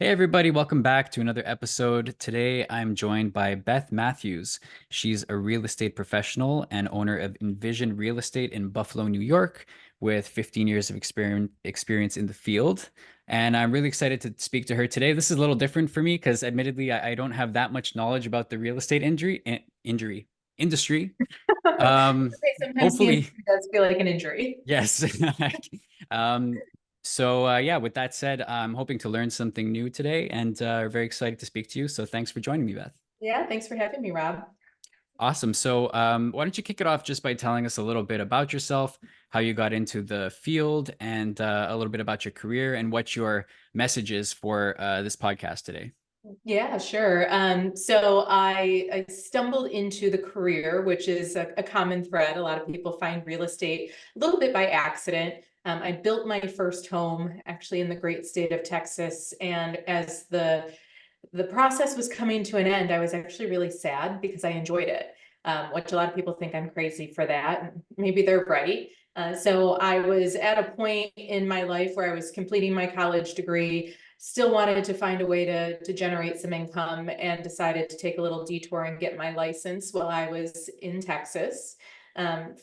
Hey, everybody, welcome back to another episode. Today, I'm joined by Beth Matthews. She's a real estate professional and owner of Envision Real Estate in Buffalo, New York, with 15 years of experience in the field. And I'm really excited to speak to her today. This is a little different for me because, admittedly, I don't have that much knowledge about the real estate injury industry. Um, Okay, sometimes the Hopefully, injury does feel like an injury. yes. Um, yeah, with that said, I'm hoping to learn something new today and very excited to speak to you. So thanks for joining me, Beth. Yeah, thanks for having me, Rob. Awesome. Why don't you kick it off just by telling us a little bit about yourself, how you got into the field, and a little bit about your career and what your message is for this podcast today. Yeah, sure. So I stumbled into the career, which is a common thread. A lot of people find real estate a little bit by accident. I built my first home actually in the great state of Texas, and as the process was coming to an end, I was actually really sad because I enjoyed it. Which a lot of people think I'm crazy for that. Maybe they're right. So I was at a point in my life where I was completing my college degree, still wanted to find a way to generate some income, and decided to take a little detour and get my license while I was in Texas.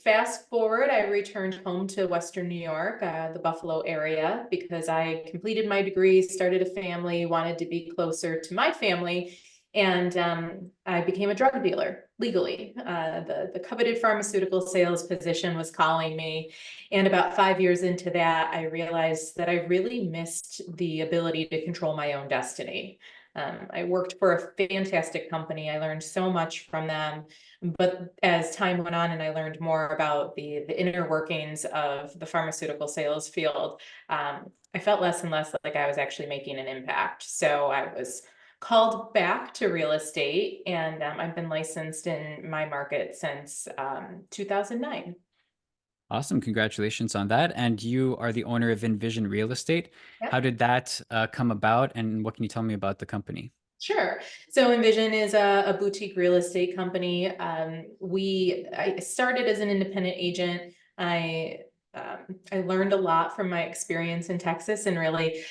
Fast forward, I returned home to Western New York, the Buffalo area, because I completed my degree, started a family, wanted to be closer to my family, and I became a drug dealer legally. The coveted pharmaceutical sales position was calling me. And about 5 years into that, I realized that I really missed the ability to control my own destiny. I worked for a fantastic company. I learned so much from them. But as time went on and I learned more about the inner workings of the pharmaceutical sales field, I felt less and less like I was actually making an impact. So I was called back to real estate, and I've been licensed in my market since 2009. Awesome. Congratulations on that. And you are the owner of Envision Real Estate. How Yep. did that come about? And what can you tell me about the company? Sure. So Envision is a boutique real estate company. I started as an independent agent. I learned a lot from my experience in Texas and really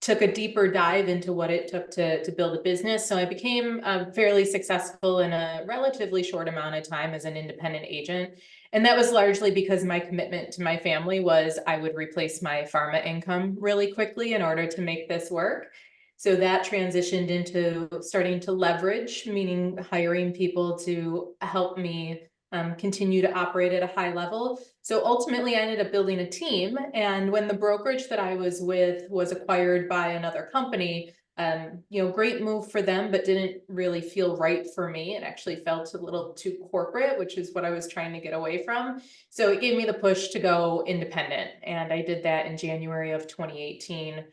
took a deeper dive into what it took to build a business. So I became fairly successful in a relatively short amount of time as an independent agent. And that was largely because my commitment to my family was I would replace my pharma income really quickly in order to make this work. So that transitioned into starting to leverage, meaning hiring people to help me continue to operate at a high level. So ultimately, I ended up building a team. And when the brokerage that I was with was acquired by another company, great move for them, but didn't really feel right for me. It actually felt a little too corporate, which is what I was trying to get away from. So it gave me the push to go independent. And I did that in January of 2018.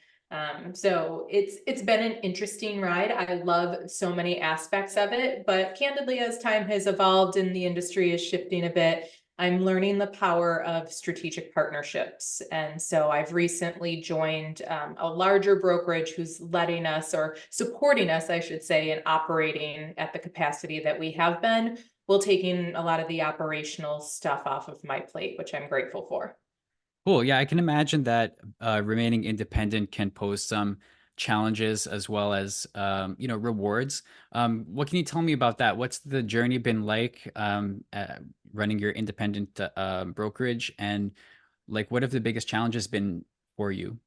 So it's been an interesting ride. I love so many aspects of it, but candidly, as time has evolved and the industry is shifting a bit, I'm learning the power of strategic partnerships. And so I've recently joined a larger brokerage who's letting us, or supporting us, I should say, in operating at the capacity that we have been, while taking a lot of the operational stuff off of my plate, which I'm grateful for. Cool. Yeah, I can imagine that remaining independent can pose some challenges as well as rewards. What can you tell me about that? What's the journey been like running your independent brokerage, and like what have the biggest challenges been for you?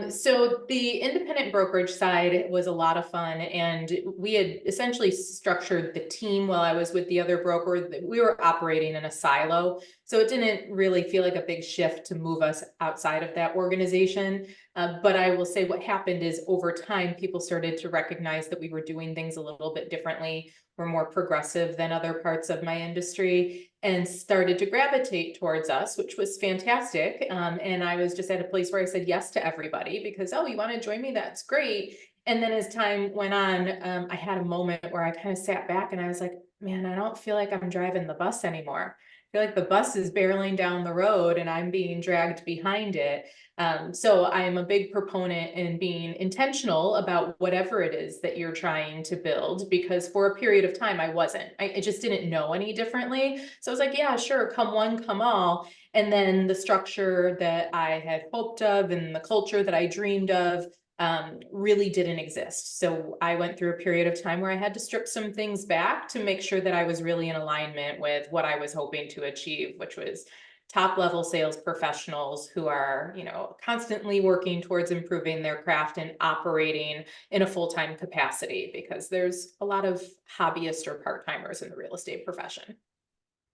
So the independent brokerage side was a lot of fun, and we had essentially structured the team while I was with the other broker. We were operating in a silo, so it didn't really feel like a big shift to move us outside of that organization. But I will say what happened is over time, people started to recognize that we were doing things a little bit differently. We're more progressive than other parts of my industry, and started to gravitate towards us, which was fantastic. And I was just at a place where I said yes to everybody because, oh, you want to join me? That's great. And then as time went on, I had a moment where I kind of sat back and I was like, man, I don't feel like I'm driving the bus anymore. I feel like the bus is barreling down the road and I'm being dragged behind it. So I'm a big proponent in being intentional about whatever it is that you're trying to build, because for a period of time I wasn't. I just didn't know any differently. So I was like, yeah, sure, come one, come all. And then the structure that I had hoped of and the culture that I dreamed of really didn't exist. So I went through a period of time where I had to strip some things back to make sure that I was really in alignment with what I was hoping to achieve, which was top level sales professionals who are, constantly working towards improving their craft and operating in a full-time capacity, because there's a lot of hobbyists or part-timers in the real estate profession.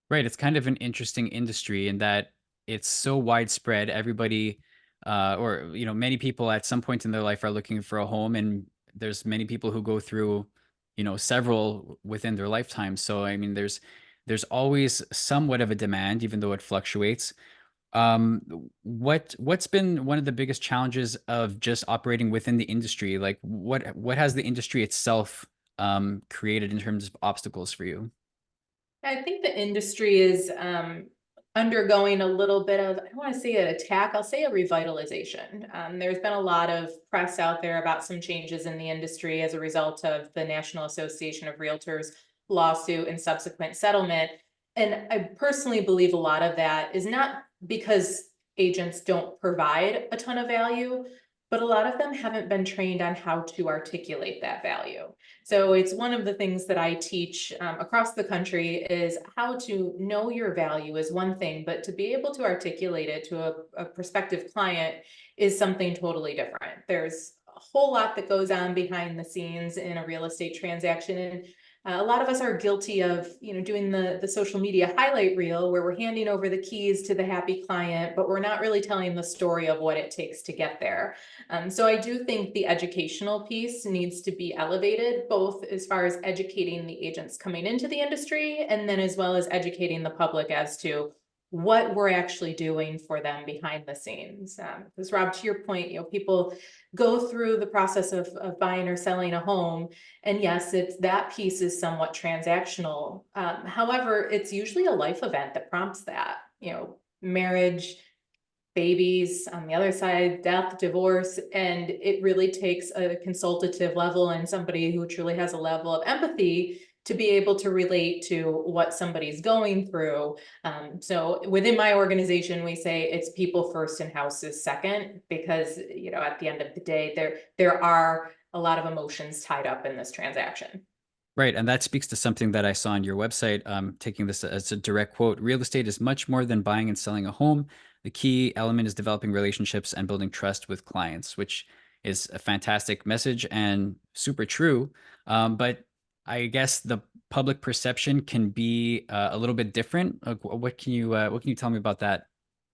Right. It's kind of an interesting industry in that it's so widespread. Everybody, or many people at some point in their life are looking for a home, and there's many people who go through, several within their lifetime. So I mean, there's always somewhat of a demand, even though it fluctuates. What's been one of the biggest challenges of just operating within the industry? Like, what has the industry itself created in terms of obstacles for you? I think the industry is undergoing a little bit of, I don't want to say an attack, I'll say a revitalization. There's been a lot of press out there about some changes in the industry as a result of the National Association of Realtors lawsuit and subsequent settlement. And I personally believe a lot of that is not because agents don't provide a ton of value, but a lot of them haven't been trained on how to articulate that value. So it's one of the things that I teach across the country is how to know your value is one thing, but to be able to articulate it to a prospective client is something totally different. There's a whole lot that goes on behind the scenes in a real estate transaction. And a lot of us are guilty of, doing the social media highlight reel where we're handing over the keys to the happy client, but we're not really telling the story of what it takes to get there. So I do think the educational piece needs to be elevated, both as far as educating the agents coming into the industry, and then as well as educating the public as to what we're actually doing for them behind the scenes. Because Rob, to your point, people go through the process of buying or selling a home. And yes, it's that piece is somewhat transactional. However, it's usually a life event that prompts that, marriage, babies, on the other side, death, divorce, and it really takes a consultative level and somebody who truly has a level of empathy to be able to relate to what somebody's going through. So within my organization, we say it's people first and houses second, because at the end of the day, there are a lot of emotions tied up in this transaction. Right. And that speaks to something that I saw on your website. Taking this as a direct quote: real estate is much more than buying and selling a home. The key element is developing relationships and building trust with clients, which is a fantastic message and super true. But I guess the public perception can be a little bit different. What can you tell me about that?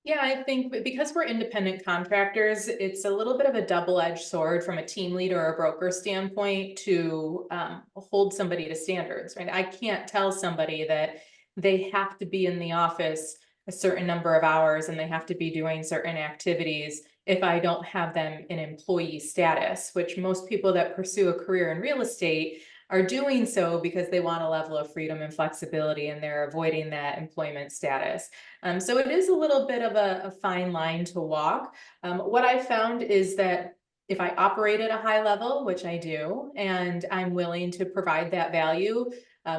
Yeah, I think because we're independent contractors, it's a little bit of a double-edged sword from a team leader or a broker standpoint to hold somebody to standards, right? I can't tell somebody that they have to be in the office a certain number of hours and they have to be doing certain activities if I don't have them in employee status, which most people that pursue a career in real estate are doing so because they want a level of freedom and flexibility and they're avoiding that employment status. So it is a little bit of a fine line to walk. What I found is that if I operate at a high level, which I do, and I'm willing to provide that value,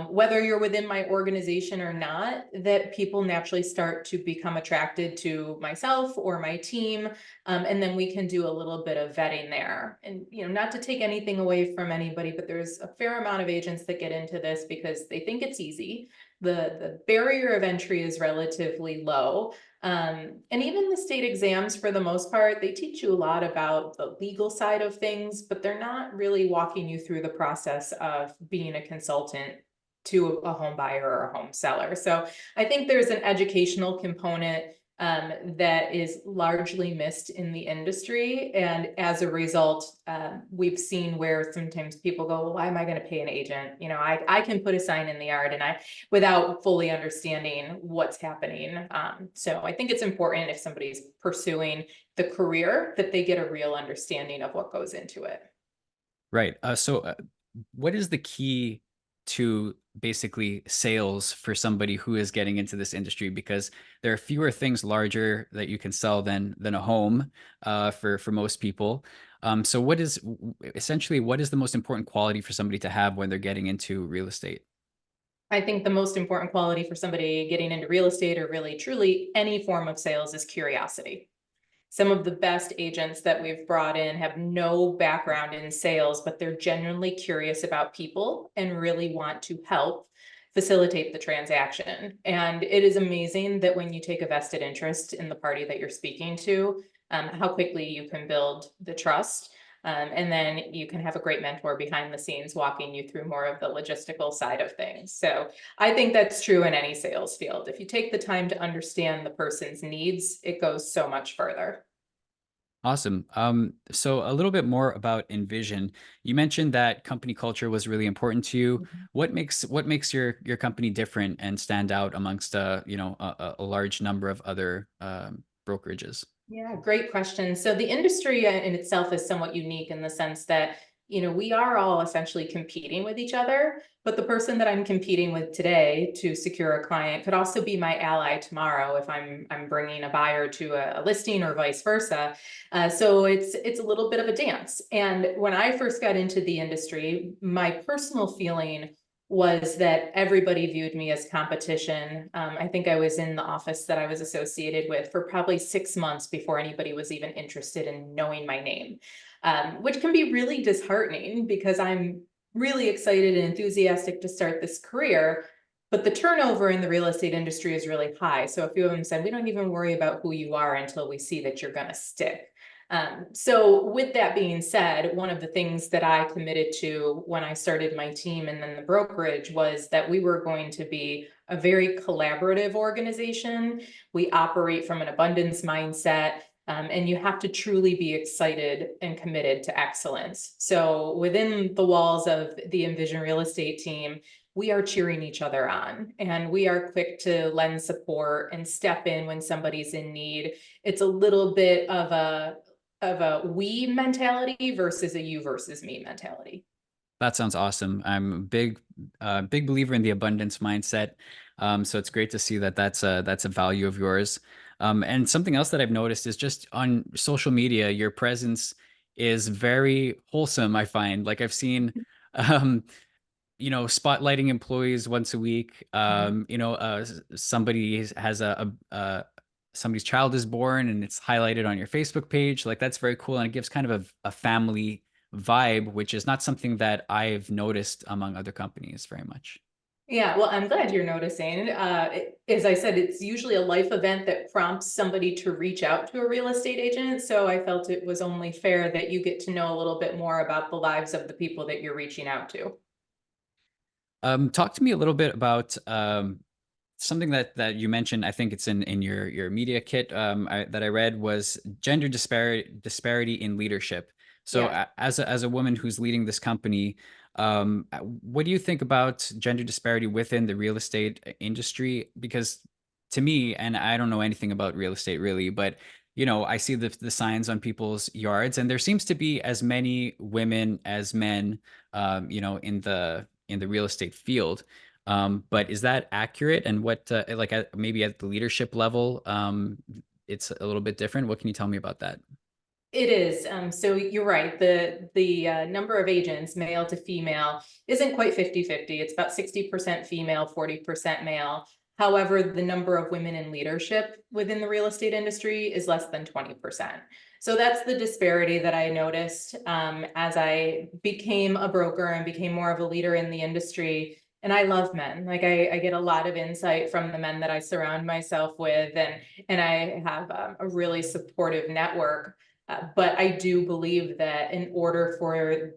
whether you're within my organization or not, that people naturally start to become attracted to myself or my team. And then we can do a little bit of vetting there. And, not to take anything away from anybody, but there's a fair amount of agents that get into this because they think it's easy. The barrier of entry is relatively low. And even the state exams, for the most part, they teach you a lot about the legal side of things, but they're not really walking you through the process of being a consultant to a home buyer or a home seller. So I think there's an educational component that is largely missed in the industry. And as a result, we've seen where sometimes people go, well, why am I going to pay an agent? I can put a sign in the yard and without fully understanding what's happening. So I think it's important if somebody's pursuing the career that they get a real understanding of what goes into it. Right. So, what is the key to basically sales for somebody who is getting into this industry? Because there are fewer things larger that you can sell than a home, for most people. So, what is the most important quality for somebody to have when they're getting into real estate? I think the most important quality for somebody getting into real estate or really truly any form of sales is curiosity. Some of the best agents that we've brought in have no background in sales, but they're genuinely curious about people and really want to help facilitate the transaction. And it is amazing that when you take a vested interest in the party that you're speaking to, how quickly you can build the trust. And then you can have a great mentor behind the scenes walking you through more of the logistical side of things. So I think that's true in any sales field. If you take the time to understand the person's needs, it goes so much further. Awesome. So a little bit more about Envision. You mentioned that company culture was really important to you. What makes your company different and stand out amongst a large number of other brokerages? Yeah, great question. So the industry in itself is somewhat unique in the sense that, we are all essentially competing with each other, but the person that I'm competing with today to secure a client could also be my ally tomorrow if I'm bringing a buyer to a listing or vice versa. So it's a little bit of a dance. And when I first got into the industry, my personal feeling was that everybody viewed me as competition. I think I was in the office that I was associated with for probably 6 months before anybody was even interested in knowing my name, which can be really disheartening because I'm really excited and enthusiastic to start this career. But the turnover in the real estate industry is really high. So a few of them said, we don't even worry about who you are until we see that you're going to stick. So with that being said, one of the things that I committed to when I started my team and then the brokerage was that we were going to be a very collaborative organization. We operate from an abundance mindset. And you have to truly be excited and committed to excellence. So within the walls of the Envision real estate team, we are cheering each other on and we are quick to lend support and step in when somebody's in need. It's a little bit of a we mentality versus a you versus me mentality. That sounds awesome. I'm a big believer in the abundance mindset. So it's great to see that that's a value of yours. And something else that I've noticed is just on social media, your presence is very wholesome, I find. Like I've seen, um, spotlighting employees once a week. Somebody has somebody's child is born and it's highlighted on your Facebook page. Like that's very cool. And it gives kind of a family vibe, which is not something that I've noticed among other companies very much. Yeah, well, I'm glad you're noticing. As I said, it's usually a life event that prompts somebody to reach out to a real estate agent. So I felt it was only fair that you get to know a little bit more about the lives of the people that you're reaching out to. Talk to me a little bit about something that you mentioned. I think it's in your media kit that I read was gender disparity in leadership. So Yeah. as a woman who's leading this company, what do you think about gender disparity within the real estate industry? Because to me, and I don't know anything about real estate really, but I see the signs on people's yards, and there seems to be as many women as men, in the real estate field. But is that accurate? And what, maybe at the leadership level, it's a little bit different. What can you tell me about that? It is. So you're right. The number of agents, male to female, isn't quite 50-50. It's about 60% female, 40% male. However, the number of women in leadership within the real estate industry is less than 20%. So that's the disparity that I noticed as I became a broker and became more of a leader in the industry. And I love men. Like I get a lot of insight from the men that I surround myself with, and I have a really supportive network. But I do believe that in order for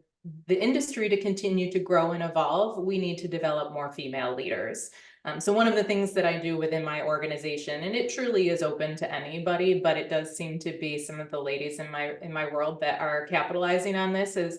the industry to continue to grow and evolve, we need to develop more female leaders. So one of the things that I do within my organization, and it truly is open to anybody, but it does seem to be some of the ladies in my world that are capitalizing on this, is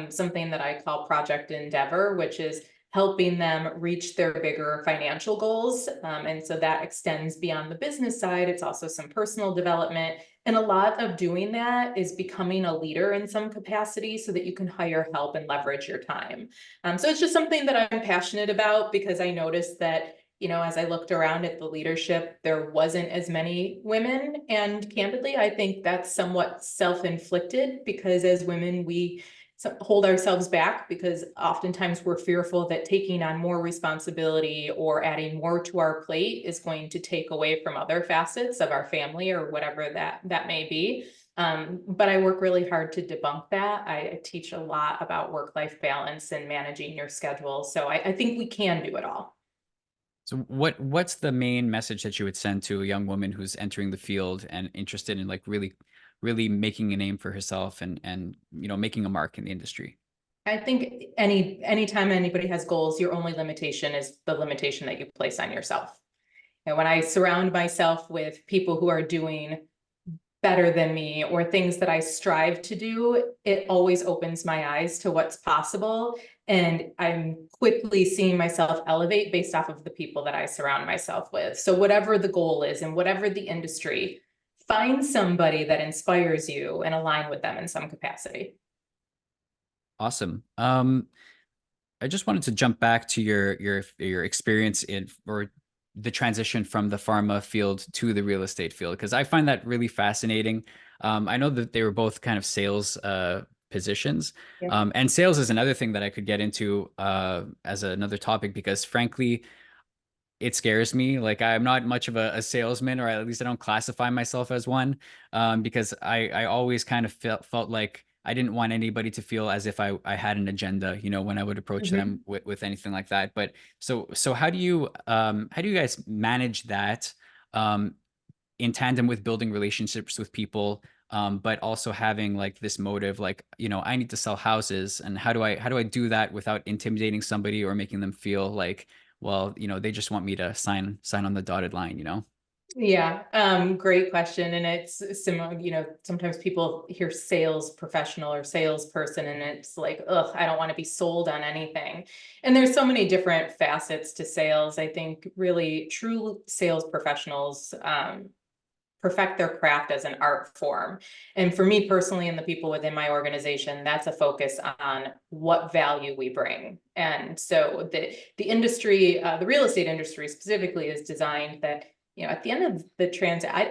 something that I call Project Endeavor, which is helping them reach their bigger financial goals. And so that extends beyond the business side. It's also some personal development. And a lot of doing that is becoming a leader in some capacity so that you can hire help and leverage your time. So it's just something that I'm passionate about because I noticed that, as I looked around at the leadership, there wasn't as many women. And candidly, I think that's somewhat self-inflicted because as women, we hold ourselves back because oftentimes we're fearful that taking on more responsibility or adding more to our plate is going to take away from other facets of our family or whatever that may be. But I work really hard to debunk that. I teach a lot about work-life balance and managing your schedule. So I think we can do it all. So what's the main message that you would send to a young woman who's entering the field and interested in like really making a name for herself and making a mark in the industry? I think anytime anybody has goals, your only limitation is the limitation that you place on yourself. And when I surround myself with people who are doing better than me or things that I strive to do, it always opens my eyes to what's possible. And I'm quickly seeing myself elevate based off of the people that I surround myself with. So whatever the goal is and whatever the industry, find somebody that inspires you and align with them in some capacity. Awesome. I just wanted to jump back to your experience in or the transition from the pharma field to the real estate field because I find that really fascinating. I know that they were both kind of sales positions, Yeah. and sales is another thing that I could get into as another topic because frankly, it scares me. Like I'm not much of a salesman, or at least I don't classify myself as one, because I always kind of felt like I didn't want anybody to feel as if I had an agenda, when I would approach them Mhm. with anything like that. But so how do you guys manage that um, in tandem with building relationships with people, but also having like this motive, like I need to sell houses, and how do I do that without intimidating somebody or making them feel like, well, they just want me to sign on the dotted line. Yeah, great question. And it's similar, sometimes people hear sales professional or salesperson, and it's like, ugh, I don't want to be sold on anything. And there's so many different facets to sales. I think really true sales professionals perfect their craft as an art form. And for me personally, and the people within my organization, that's a focus on what value we bring. And so the industry, the real estate industry specifically, is designed that at the end of the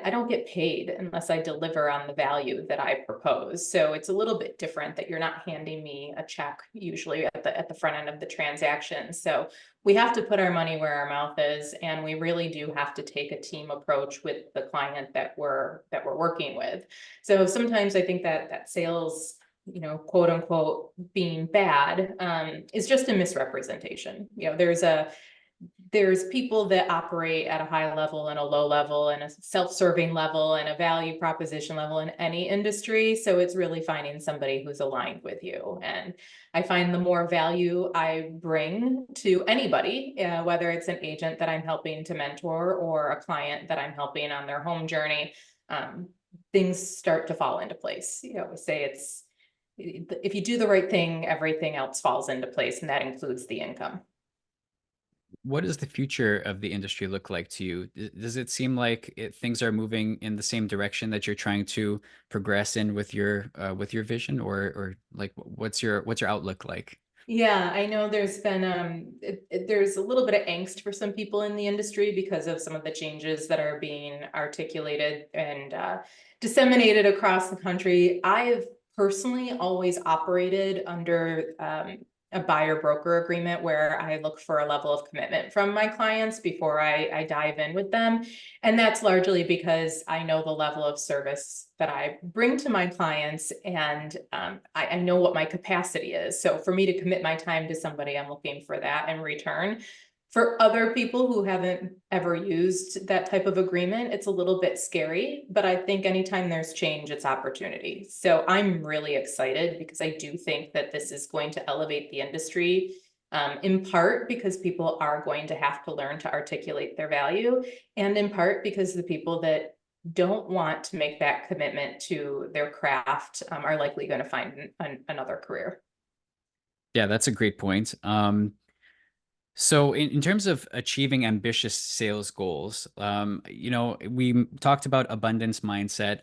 I don't get paid unless I deliver on the value that I propose. So it's a little bit different that you're not handing me a check usually at the front end of the transaction. So we have to put our money where our mouth is, and we really do have to take a team approach with the client that we're working with. So sometimes I think that sales, quote unquote, being bad, is just a misrepresentation. There's people that operate at a high level and a low level and a self-serving level and a value proposition level in any industry. So it's really finding somebody who's aligned with you. And I find the more value I bring to anybody, whether it's an agent that I'm helping to mentor or a client that I'm helping on their home journey, things start to fall into place. We say if you do the right thing, everything else falls into place, and that includes the income. What does the future of the industry look like to you? Does it seem like things are moving in the same direction that you're trying to progress in with your vision, or like what's your outlook like? Yeah, I know there's been there's a little bit of angst for some people in the industry because of some of the changes that are being articulated and disseminated across the country. I've personally always operated under a buyer broker agreement where I look for a level of commitment from my clients before I dive in with them. And that's largely because I know the level of service that I bring to my clients, and I know what my capacity is. So for me to commit my time to somebody, I'm looking for that in return. For other people who haven't ever used that type of agreement, it's a little bit scary, but I think anytime there's change, it's opportunity. So I'm really excited because I do think that this is going to elevate the industry, in part because people are going to have to learn to articulate their value, and in part because the people that don't want to make that commitment to their craft are likely going to find another career. Yeah, that's a great point. So in terms of achieving ambitious sales goals, we talked about abundance mindset.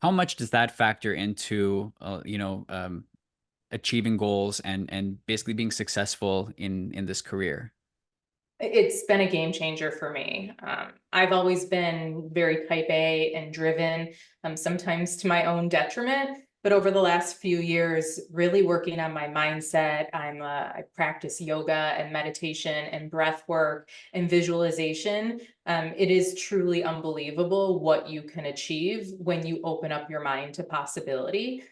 How much does that factor into, achieving goals and basically being successful in this career? It's been a game changer for me. I've always been very type A and driven, sometimes to my own detriment. But over the last few years, really working on my mindset, I practice yoga and meditation and breath work and visualization. It is truly unbelievable what you can achieve when you open up your mind to possibility.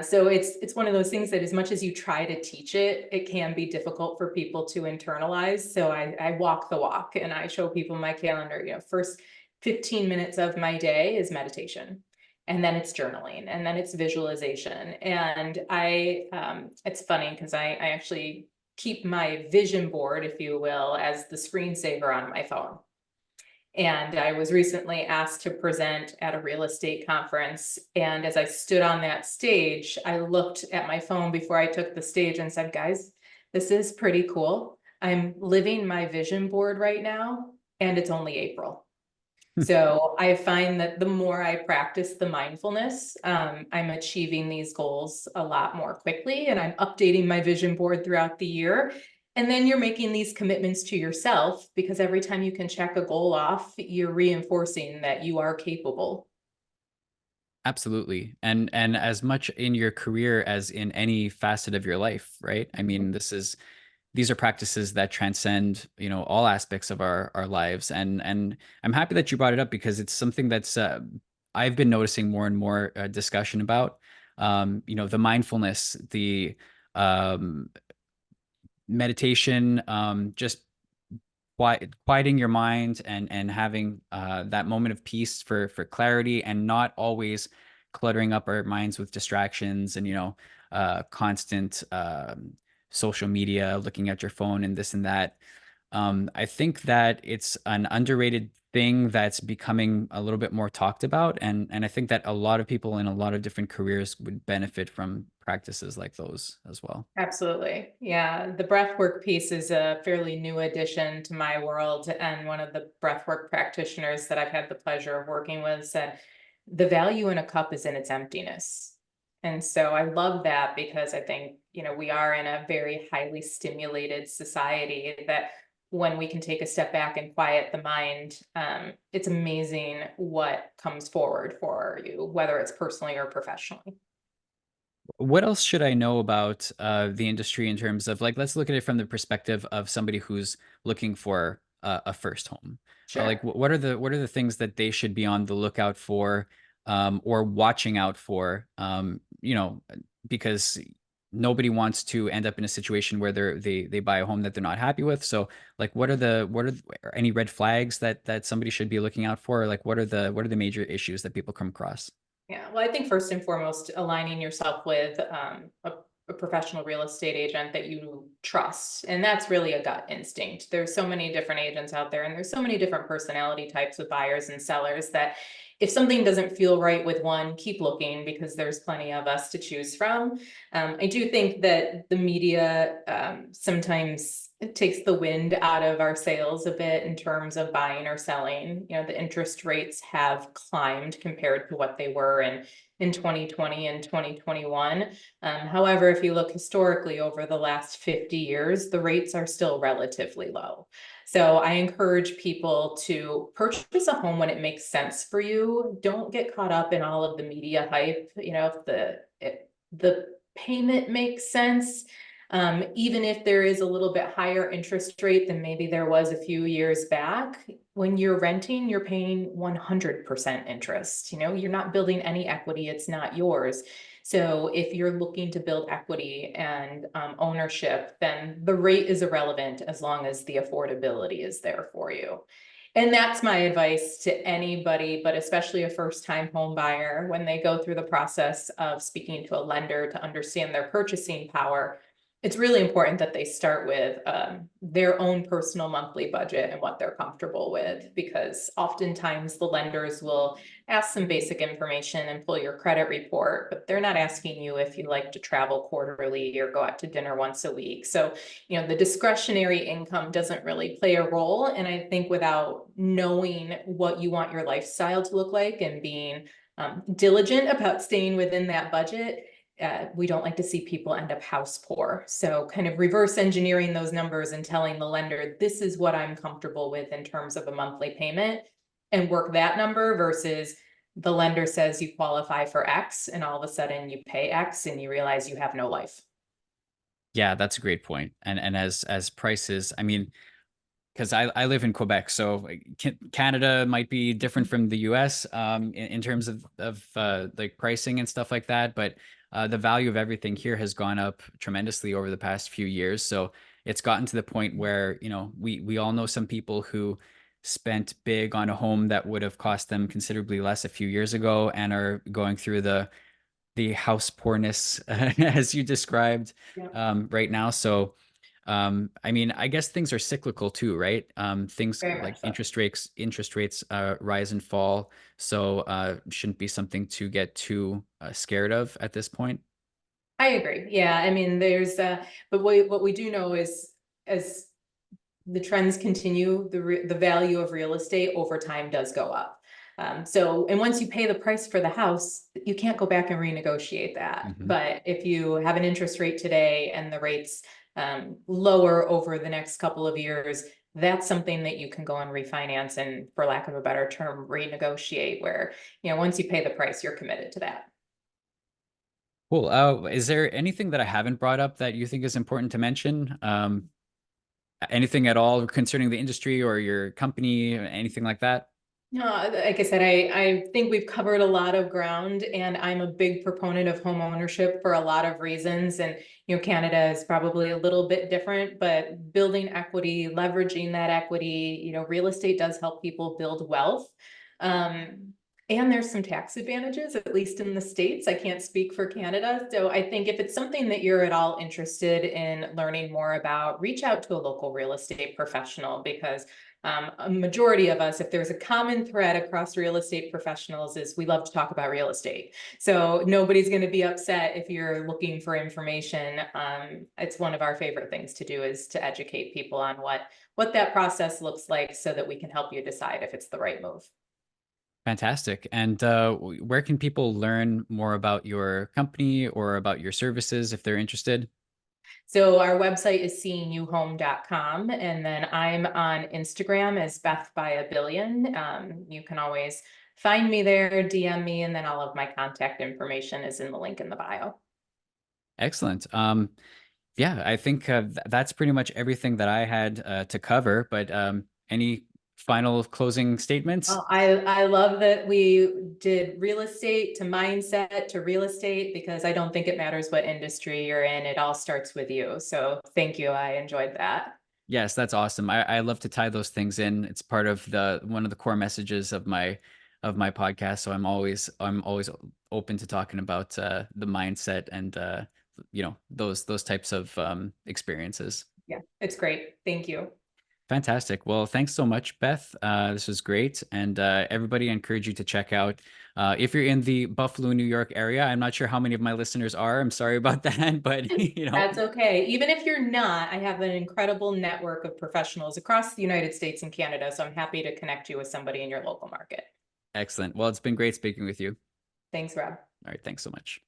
So it's one of those things that as much as you try to teach it, it can be difficult for people to internalize. So I walk the walk and I show people my calendar, first 15 minutes of my day is meditation. And then it's journaling, and then it's visualization. And it's funny because I actually keep my vision board, if you will, as the screensaver on my phone. And I was recently asked to present at a real estate conference. And as I stood on that stage, I looked at my phone before I took the stage and said, guys, this is pretty cool. I'm living my vision board right now, and it's only April. So I find that the more I practice the mindfulness, I'm achieving these goals a lot more quickly, and I'm updating my vision board throughout the year. And then you're making these commitments to yourself, because every time you can check a goal off, you're reinforcing that you are capable. Absolutely. And as much in your career as in any facet of your life, right? I mean, these are practices that transcend, all aspects of our lives. And I'm happy that you brought it up because it's something that's I've been noticing more and more discussion about. The mindfulness, the um, meditation, just quieting your mind and having that moment of peace for clarity and not always cluttering up our minds with distractions and constant social media, looking at your phone and this and that. I think that it's an underrated thing that's becoming a little bit more talked about, and I think that a lot of people in a lot of different careers would benefit from practices like those as well. Absolutely. Yeah. The breathwork piece is a fairly new addition to my world. And one of the breathwork practitioners that I've had the pleasure of working with said, the value in a cup is in its emptiness. And so I love that because I think, we are in a very highly stimulated society that when we can take a step back and quiet the mind, it's amazing what comes forward for you, whether it's personally or professionally. What else should I know about the industry in terms of, like, let's look at it from the perspective of somebody who's looking for a first home. Like, Sure. what are the things that they should be on the lookout for, or watching out for? Because nobody wants to end up in a situation where they buy a home that they're not happy with. So, like, are any red flags that somebody should be looking out for? Or, like, what are the major issues that people come across? Yeah, well, I think first and foremost, aligning yourself with a professional real estate agent that you trust. And that's really a gut instinct. There's so many different agents out there, and there's so many different personality types with buyers and sellers that if something doesn't feel right with one, keep looking because there's plenty of us to choose from. I do think that the media sometimes it takes the wind out of our sails a bit in terms of buying or selling. The interest rates have climbed compared to what they were in 2020 and 2021. However, if you look historically over the last 50 years, the rates are still relatively low. So I encourage people to purchase a home when it makes sense for you. Don't get caught up in all of the media hype. If the payment makes sense, even if there is a little bit higher interest rate than maybe there was a few years back, when you're renting, you're paying 100% interest. You're not building any equity, it's not yours. So if you're looking to build equity and ownership, then the rate is irrelevant as long as the affordability is there for you. And that's my advice to anybody, but especially a first-time home buyer, when they go through the process of speaking to a lender to understand their purchasing power. It's really important that they start with their own personal monthly budget and what they're comfortable with, because oftentimes the lenders will ask some basic information and pull your credit report, but they're not asking you if you like to travel quarterly or go out to dinner once a week. So, the discretionary income doesn't really play a role. And I think without knowing what you want your lifestyle to look like and being diligent about staying within that budget, we don't like to see people end up house poor. So kind of reverse engineering those numbers and telling the lender, this is what I'm comfortable with in terms of a monthly payment, and work that number versus the lender says you qualify for X, and all of a sudden you pay X and you realize you have no life. Yeah, that's a great point. And as prices, I mean, because I live in Quebec, so like, Canada might be different from the US in terms of like pricing and stuff like that. But the value of everything here has gone up tremendously over the past few years. So it's gotten to the point where, you know, we all know some people who spent big on a home that would have cost them considerably less a few years ago and are going through the house poorness as you described Yeah, right now. So I mean, I guess things are cyclical too, right? Things very like much so. interest rates rise and fall, so shouldn't be something to get too scared of at this point. I agree. Yeah, I mean, but what we do know is as the trends continue, the value of real estate over time does go up. And once you pay the price for the house, you can't go back and renegotiate that. Hmm. But if you have an interest rate today and the rates lower over the next couple of years, that's something that you can go and refinance and, for lack of a better term, renegotiate. Where, once you pay the price, you're committed to that. Cool. Is there anything that I haven't brought up that you think is important to mention? Anything at all concerning the industry or your company, anything like that? No, like I said, I think we've covered a lot of ground, and I'm a big proponent of home ownership for a lot of reasons. And, Canada is probably a little bit different, but building equity, leveraging that equity, real estate does help people build wealth. Um, and there's some tax advantages, at least in the States. I can't speak for Canada. So I think if it's something that you're at all interested in learning more about, reach out to a local real estate professional, because a majority of us, if there's a common thread across real estate professionals, is we love to talk about real estate. So nobody's going to be upset if you're looking for information. It's one of our favorite things to do, is to educate people on what that process looks like, so that we can help you decide if it's the right move. Fantastic. And where can people learn more about your company or about your services if they're interested? So our website is seeingyouhome.com, and then I'm on Instagram as Beth by a Billion. You can always find me there, DM me, and then all of my contact information is in the link in the bio. Excellent. Yeah, I think that's pretty much everything that I had to cover. But any final closing statements? Oh, I love that we did real estate to mindset to real estate, because I don't think it matters what industry you're in. It all starts with you. So thank you. I enjoyed that. Yes, that's awesome. I love to tie those things in. It's part of the one of the core messages of my podcast. So I'm always open to talking about the mindset and you know those types of experiences. Yeah, it's great. Thank you. Fantastic. Well, thanks so much, Beth. This was great. And everybody, I encourage you to check out if you're in the Buffalo, New York area. I'm not sure how many of my listeners are. I'm sorry about that, but you know, That's okay. Even if you're not, I have an incredible network of professionals across the United States and Canada. So I'm happy to connect you with somebody in your local market. excellent. Well, it's been great speaking with you. Thanks, Rob. All right, thanks so much.